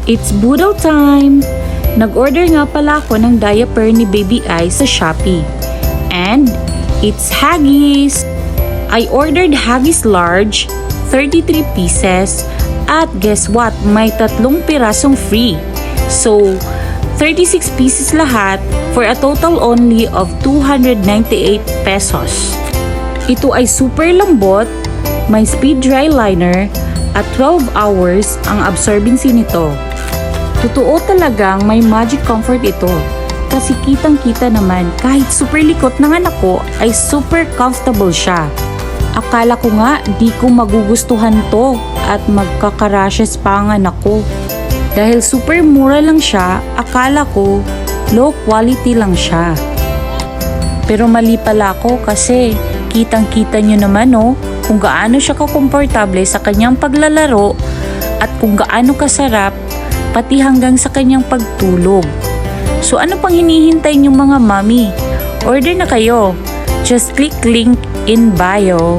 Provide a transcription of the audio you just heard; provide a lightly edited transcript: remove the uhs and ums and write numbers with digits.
It's Boodle time! Nag-order nga pala ako ng diaper ni Baby Eye sa Shopee. And it's Haggis! I ordered Haggis large, 33 pieces. At guess what? May 3 pirasong free. So, 36 pieces lahat for a total only of 298 pesos. Ito ay super lambot, may speed dry liner, at 12 hours ang absorbency nito. Totoo talagang may magic comfort ito. Kasi kitang-kita naman kahit super likot ng anak ko ay super comfortable siya. Akala ko nga di ko magugustuhan to at magkakarashes pa ang anak ko. Dahil super mura lang siya, akala ko low quality lang siya. Pero mali pala ako kasi kitang-kita nyo naman kung gaano siya kakomportable sa kanyang paglalaro at kung gaano kasarap pati hanggang sa kanyang pagtulog. So ano pang hinihintay nyo mga mommy? Order na kayo. Just click link in bio.